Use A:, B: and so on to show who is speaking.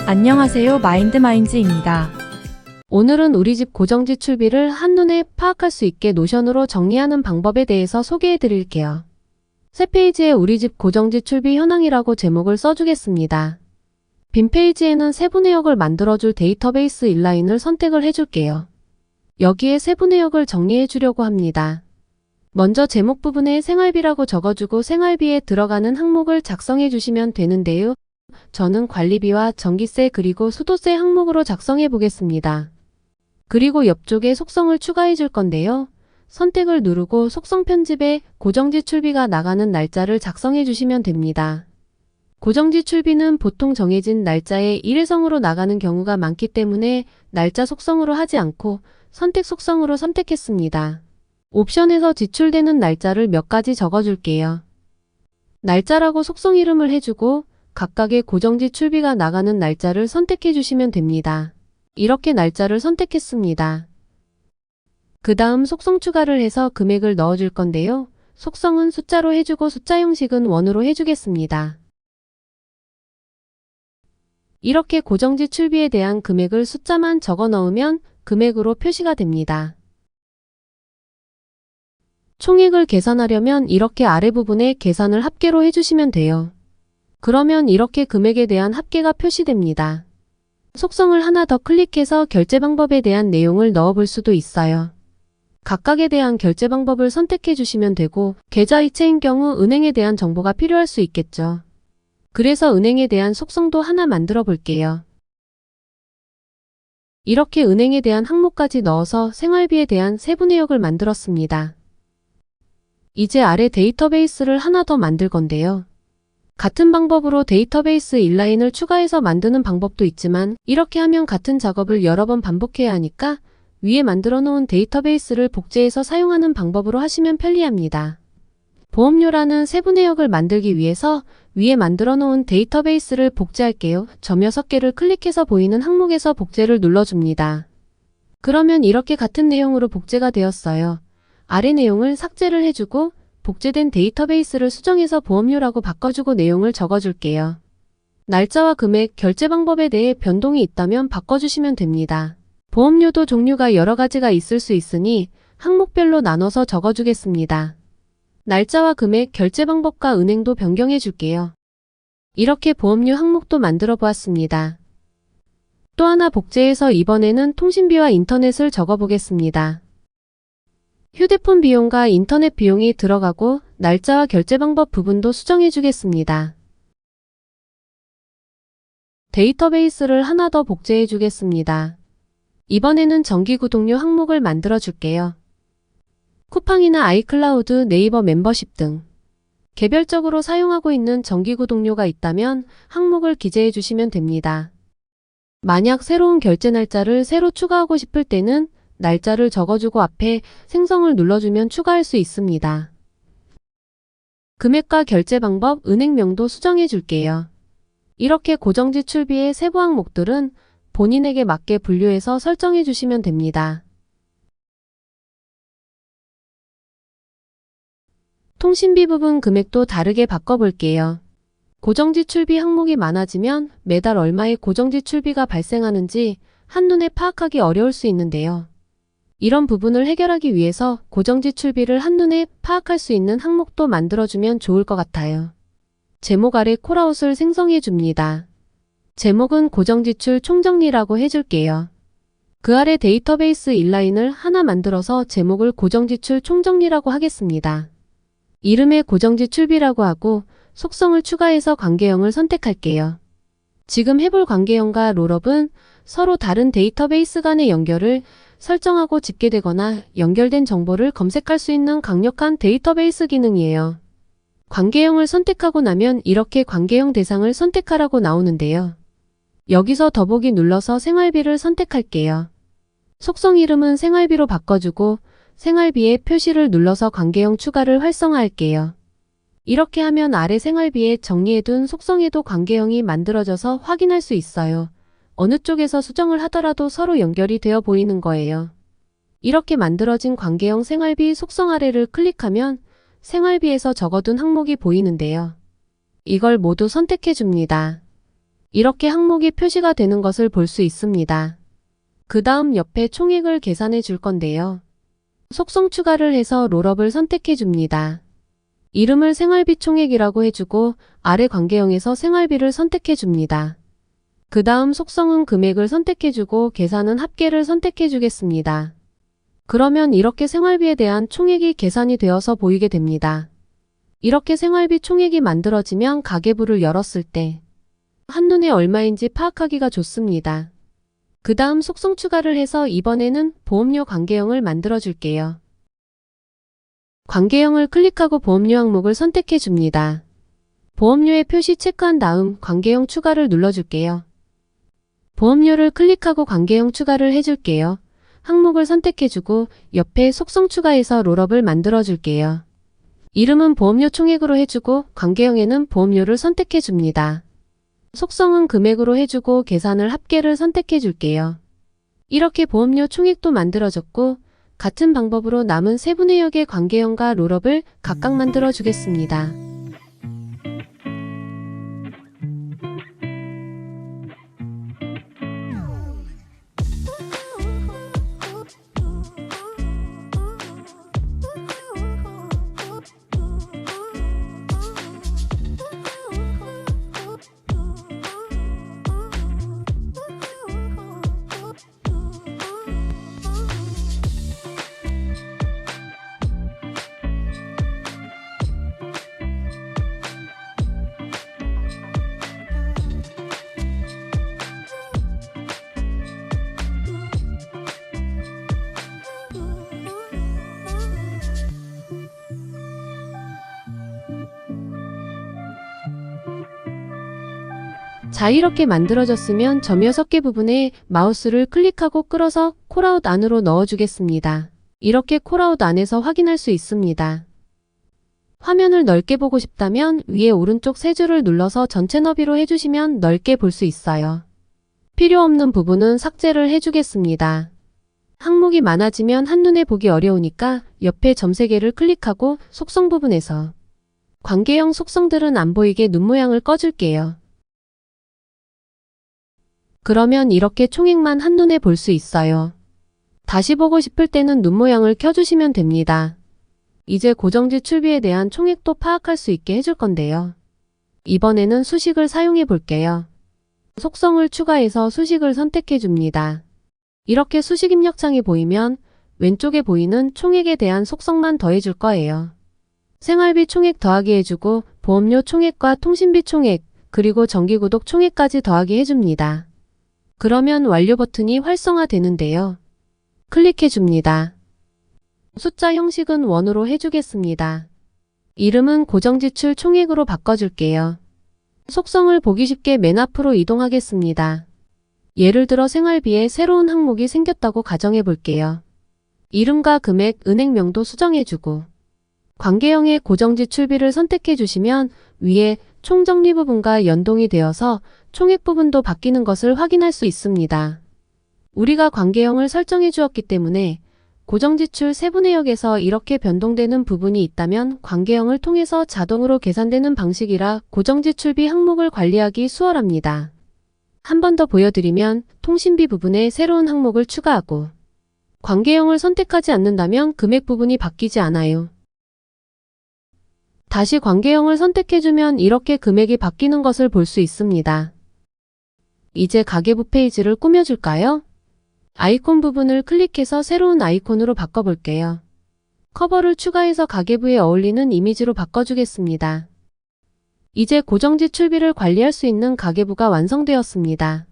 A: 안녕하세요. 마인드마인즈입니다.
B: 오늘은 우리 집 고정지출비를 한눈에 파악할 수 있게 노션으로 정리하는 방법에 대해서 소개해 드릴게요. 새 페이지에 우리 집 고정지출비 현황이라고 제목을 써주겠습니다. 빈 페이지에는 세부 내역을 만들어줄 데이터베이스 인라인을 선택을 해줄게요. 여기에 세부 내역을 정리해 주려고 합니다. 먼저 제목 부분에 생활비라고 적어주고 생활비에 들어가는 항목을 작성해 주시면 되는데요. 저는 관리비와 전기세 그리고 수도세 항목으로 작성해 보겠습니다. 그리고 옆쪽에 속성을 추가해 줄 건데요. 선택을 누르고 속성 편집에 고정지출비가 나가는 날짜를 작성해 주시면 됩니다. 고정지출비는 보통 정해진 날짜에 일회성으로 나가는 경우가 많기 때문에 날짜 속성으로 하지 않고 선택 속성으로 선택했습니다. 옵션에서 지출되는 날짜를 몇 가지 적어줄게요. 날짜라고 속성 이름을 해주고 각각의 고정지출비가 나가는 날짜를 선택해 주시면 됩니다. 이렇게 날짜를 선택했습니다. 그 다음 속성 추가를 해서 금액을 넣어줄 건데요. 속성은 숫자로 해주고 숫자 형식은 원으로 해주겠습니다. 이렇게 고정지출비에 대한 금액을 숫자만 적어 넣으면 금액으로 표시가 됩니다. 총액을 계산하려면 이렇게 아래 부분에 계산을 합계로 해주시면 돼요. 그러면 이렇게 금액에 대한 합계가 표시됩니다. 속성을 하나 더 클릭해서 결제 방법에 대한 내용을 넣어볼 수도 있어요. 각각에 대한 결제 방법을 선택해 주시면 되고 계좌 이체인 경우 은행에 대한 정보가 필요할 수 있겠죠. 그래서 은행에 대한 속성도 하나 만들어 볼게요. 이렇게 은행에 대한 항목까지 넣어서 생활비에 대한 세부 내역을 만들었습니다. 이제 아래 데이터베이스를 하나 더 만들 건데요. 같은 방법으로 데이터베이스 인라인을 추가해서 만드는 방법도 있지만 이렇게 하면 같은 작업을 여러 번 반복해야 하니까 위에 만들어 놓은 데이터베이스를 복제해서 사용하는 방법으로 하시면 편리합니다. 보험료라는 세부 내역을 만들기 위해서 위에 만들어 놓은 데이터베이스를 복제할게요. 점 6개를 클릭해서 보이는 항목에서 복제를 눌러줍니다. 그러면 이렇게 같은 내용으로 복제가 되었어요. 아래 내용을 삭제를 해주고 복제된 데이터베이스를 수정해서 보험료라고 바꿔주고 내용을 적어줄게요. 날짜와 금액, 결제 방법에 대해 변동이 있다면 바꿔주시면 됩니다. 보험료도 종류가 여러 가지가 있을 수 있으니 항목별로 나눠서 적어주겠습니다. 날짜와 금액, 결제 방법과 은행도 변경해 줄게요. 이렇게 보험료 항목도 만들어 보았습니다. 또 하나 복제해서 이번에는 통신비와 인터넷을 적어보겠습니다. 휴대폰 비용과 인터넷 비용이 들어가고 날짜와 결제 방법 부분도 수정해 주겠습니다. 데이터베이스를 하나 더 복제해 주겠습니다. 이번에는 정기구독료 항목을 만들어 줄게요. 쿠팡이나 아이클라우드, 네이버 멤버십 등 개별적으로 사용하고 있는 정기구독료가 있다면 항목을 기재해 주시면 됩니다. 만약 새로운 결제 날짜를 새로 추가하고 싶을 때는 날짜를 적어주고 앞에 생성을 눌러주면 추가할 수 있습니다. 금액과 결제 방법, 은행명도 수정해 줄게요. 이렇게 고정지출비의 세부 항목들은 본인에게 맞게 분류해서 설정해 주시면 됩니다. 통신비 부분 금액도 다르게 바꿔볼게요. 고정지출비 항목이 많아지면 매달 얼마의 고정지출비가 발생하는지 한눈에 파악하기 어려울 수 있는데요. 이런 부분을 해결하기 위해서 고정지출비를 한눈에 파악할 수 있는 항목도 만들어주면 좋을 것 같아요. 제목 아래 콜아웃을 생성해 줍니다. 제목은 고정지출 총정리라고 해줄게요. 그 아래 데이터베이스 인라인을 하나 만들어서 제목을 고정지출 총정리라고 하겠습니다. 이름에 고정지출비라고 하고 속성을 추가해서 관계형을 선택할게요. 지금 해볼 관계형과 롤업은 서로 다른 데이터베이스 간의 연결을 설정하고 집계되거나 연결된 정보를 검색할 수 있는 강력한 데이터베이스 기능이에요. 관계형을 선택하고 나면 이렇게 관계형 대상을 선택하라고 나오는데요. 여기서 더보기 눌러서 생활비를 선택할게요. 속성 이름은 생활비로 바꿔주고 생활비의 표시를 눌러서 관계형 추가를 활성화할게요. 이렇게 하면 아래 생활비에 정리해둔 속성에도 관계형이 만들어져서 확인할 수 있어요. 어느 쪽에서 수정을 하더라도 서로 연결이 되어 보이는 거예요. 이렇게 만들어진 관계형 생활비 속성 아래를 클릭하면 생활비에서 적어둔 항목이 보이는데요. 이걸 모두 선택해 줍니다. 이렇게 항목이 표시가 되는 것을 볼 수 있습니다. 그 다음 옆에 총액을 계산해 줄 건데요. 속성 추가를 해서 롤업을 선택해 줍니다. 이름을 생활비 총액이라고 해주고 아래 관계형에서 생활비를 선택해 줍니다. 그 다음 속성은 금액을 선택해 주고 계산은 합계를 선택해 주겠습니다. 그러면 이렇게 생활비에 대한 총액이 계산이 되어서 보이게 됩니다. 이렇게 생활비 총액이 만들어지면 가계부를 열었을 때 한눈에 얼마인지 파악하기가 좋습니다. 그 다음 속성 추가를 해서 이번에는 보험료 관계형을 만들어 줄게요. 관계형을 클릭하고 보험료 항목을 선택해 줍니다. 보험료의 표시 체크한 다음 관계형 추가를 눌러줄게요. 보험료를 클릭하고 관계형 추가를 해줄게요. 항목을 선택해주고 옆에 속성 추가해서 롤업을 만들어 줄게요. 이름은 보험료 총액으로 해주고 관계형에는 보험료를 선택해줍니다. 속성은 금액으로 해주고 계산을 합계를 선택해 줄게요. 이렇게 보험료 총액도 만들어졌고 같은 방법으로 남은 세분의 역의 관계형과 롤업을 각각 만들어 주겠습니다. 자, 이렇게 만들어졌으면 점 6개 부분에 마우스를 클릭하고 끌어서 콜아웃 안으로 넣어주겠습니다. 이렇게 콜아웃 안에서 확인할 수 있습니다. 화면을 넓게 보고 싶다면 위에 오른쪽 세 줄을 눌러서 전체 너비로 해주시면 넓게 볼 수 있어요. 필요 없는 부분은 삭제를 해주겠습니다. 항목이 많아지면 한눈에 보기 어려우니까 옆에 점 3개를 클릭하고 속성 부분에서 관계형 속성들은 안 보이게 눈 모양을 꺼줄게요. 그러면 이렇게 총액만 한눈에 볼 수 있어요. 다시 보고 싶을 때는 눈 모양을 켜주시면 됩니다. 이제 고정지 출비에 대한 총액도 파악할 수 있게 해줄 건데요. 이번에는 수식을 사용해 볼게요. 속성을 추가해서 수식을 선택해 줍니다. 이렇게 수식 입력창이 보이면 왼쪽에 보이는 총액에 대한 속성만 더해 줄 거예요. 생활비 총액 더하기 해주고 보험료 총액과 통신비 총액 그리고 정기구독 총액까지 더하기 해줍니다. 그러면 완료 버튼이 활성화되는데요. 클릭해 줍니다. 숫자 형식은 원으로 해주겠습니다. 이름은 고정지출 총액으로 바꿔줄게요. 속성을 보기 쉽게 맨 앞으로 이동하겠습니다. 예를 들어 생활비에 새로운 항목이 생겼다고 가정해 볼게요. 이름과 금액, 은행명도 수정해주고 관계형의 고정지출비를 선택해 주시면 위에 총정리 부분과 연동이 되어서 총액 부분도 바뀌는 것을 확인할 수 있습니다. 우리가 관계형을 설정해 주었기 때문에 고정지출 세분의 역에서 이렇게 변동되는 부분이 있다면 관계형을 통해서 자동으로 계산되는 방식이라 고정지출비 항목을 관리하기 수월합니다. 한 번 더 보여드리면 통신비 부분에 새로운 항목을 추가하고 관계형을 선택하지 않는다면 금액 부분이 바뀌지 않아요. 다시 관계형을 선택해주면 이렇게 금액이 바뀌는 것을 볼 수 있습니다. 이제 가계부 페이지를 꾸며줄까요? 아이콘 부분을 클릭해서 새로운 아이콘으로 바꿔볼게요. 커버를 추가해서 가계부에 어울리는 이미지로 바꿔주겠습니다. 이제 고정지출비를 관리할 수 있는 가계부가 완성되었습니다.